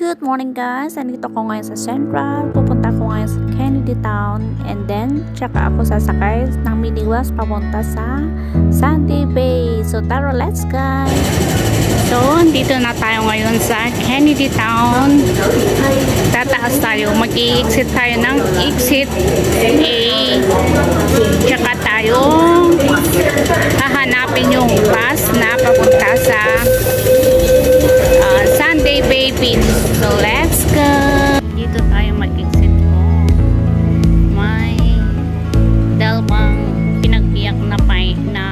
Good morning guys! Andito ko ngayon sa Central. Pupunta ko ngayon sa Kennedy Town. And then, tsaka ako sasakay ng minibus papunta sa Sandy Bay. So tara, let's go! So, dito na tayo ngayon sa Kennedy Town. Tataas tayo. Mag-i-exit tayo ng exit A. Tsaka tayo hahanapin yung bus na papunta sa Sandy Bay Beach. So, let's go! Dito tayo mag-exit po. May dalawang pinagbiyak na pie na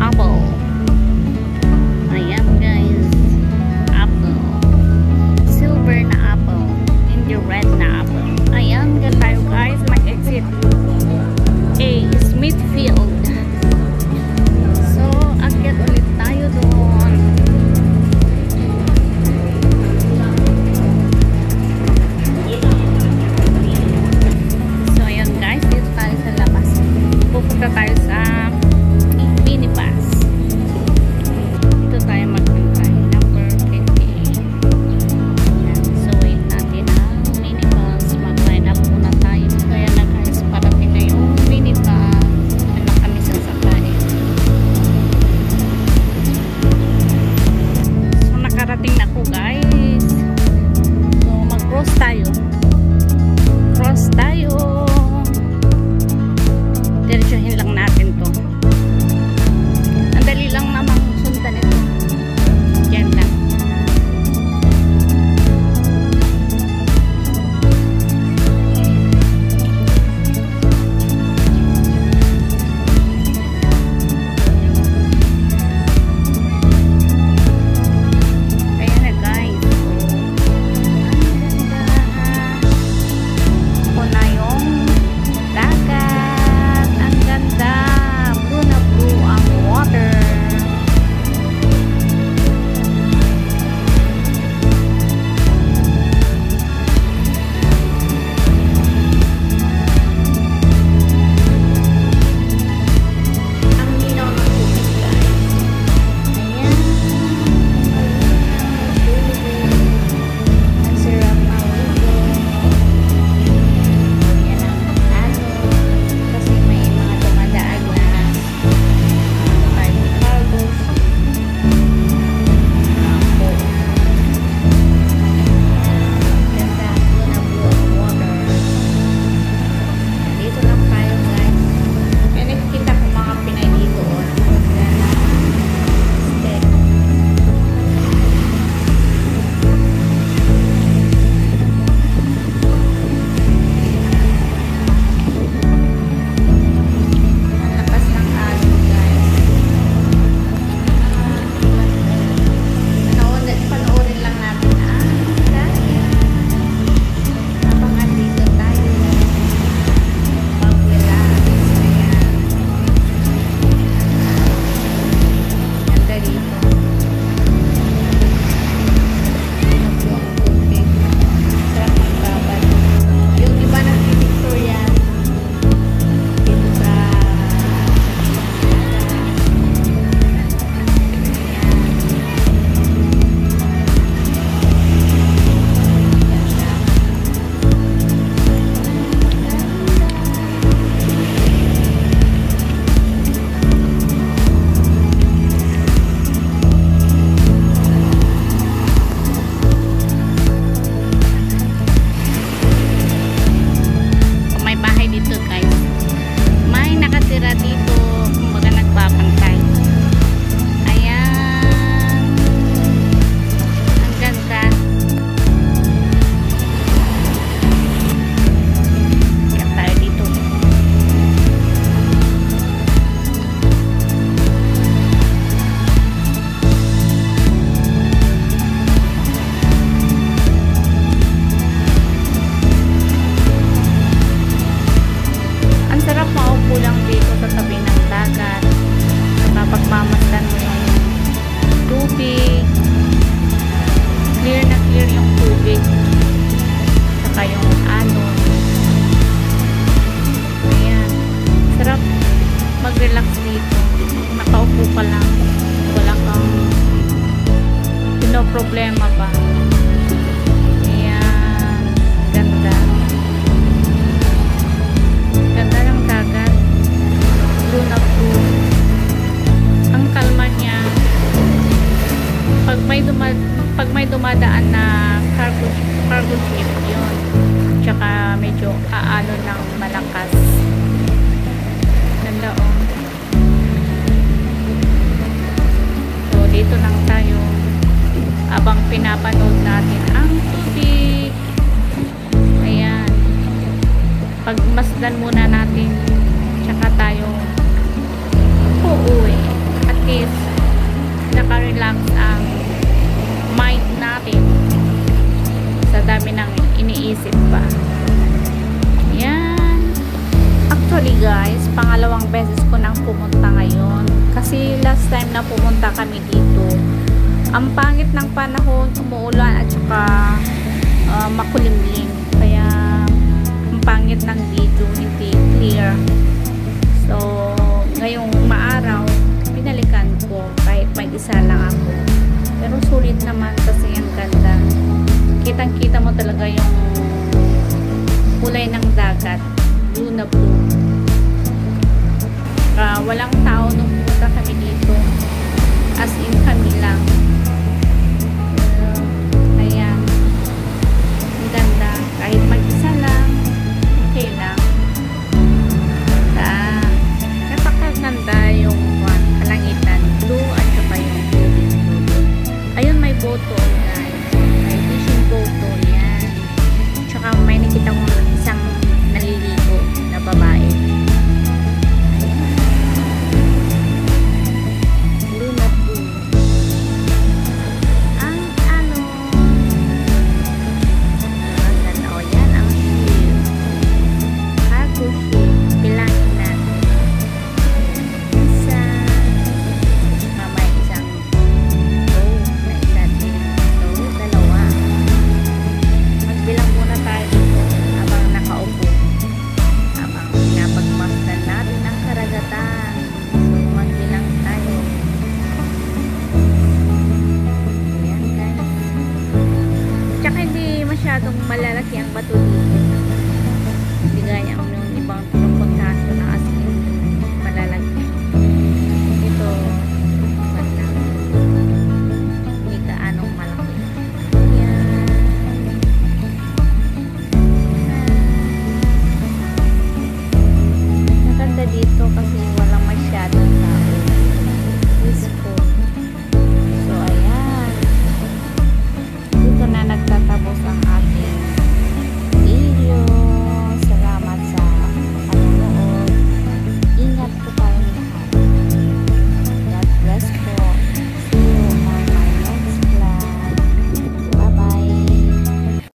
apple. Ayan guys. Apple. Silver na apple. Hindi red na apple. Ayan tayo guys. Mag-exit A. Smithfield. So, akyat ulit tayo doon. Pupunta tayo sa minibus. Dito tayo maghintay. Number 58. So, wait natin ang minibus. Mag-line up muna tayo. Kaya nag-ayos parating na yung minibus. Ano kami sasakay. So, nakarating na ako guys. So, mag-cross tayo. Cross tayo. Diretsuhin lang natin to. Ang dali lang namang sundan ito. Yan lang. Ayan na guys. Ako na yung dagat. Blue na blue ang water. Ang linaw ng tubig guys. Ayan. Ang sarap ng ligo. Yan ang kasi may mga dumadaan na cargos. Ganda, blue na blue ang water. Dito lang tayo guys. Kaya nakikita ko mga Pinay dito. Step. Ang lakas ng alon guys. Panoorin lang natin dahil abangan dito tayo mag-relax. Ayan. Ganda dito. Nabuang tubig. Sarap magbabad. Yung iba nag-picture yan dito sa may bahay dito guys. May nakatira dito. Kumbaga nagbabantay. Ayan. Ang ganda. Kaya tayo dito. Ang sarap maupo lang dito sa tabi ng dagat. Pagmamasdan mo yung tubig. Clear na clear yung tubig. Saka yung alon. Ayan. Sarap mag-relax dito. Nakaupo ka lang. Wala kang problema ba. pag may dumadaan na cargo ship yun, tsaka medyo aalon ng malakas. Ganda oh. So dito lang tayo abang pinapanood natin ang tubig. Ayan, pagmasdan muna natin tsaka tayo uuwi. At least naka-relax ang mind natin sa dami ng iniisip pa. Yan. Actually guys, pangalawang beses ko nang pumunta ngayon. Kasi last time na pumunta kami dito, ang pangit ng panahon, umuulan at saka makulimlim. Kaya ang pangit ng video, hindi clear. So, ngayong maaraw, pinalikan ko kahit may isa lang ako. Pero sulit naman kasi ang ganda. Kitang-kita mo talaga yung kulay ng dagat, blue na blue. Walang tao nung pumunta kami dito, as in kami lang. Ayan, ang ganda, kahit mag-isa lang, okay lang. Napakaganda yung kalangitan, blue at saka yung tubig. Ayun, may boat doon guys, may fishing boat doon yan. Tsaka may nakita ko isang naliligo na babae. Blue na blue. Ang ano, ang ganda. O yan ang ship, cargo ship. Bilangin natin isa, tsaka may isang boat na isa din. So dalawa. Magbilang muna tayo dito habang nakaupo, habang pinapagmasdan natin ang karagatan. So magbilang tayo. Ayan guys, tsaka hindi masyadong malalaki ang bato dito.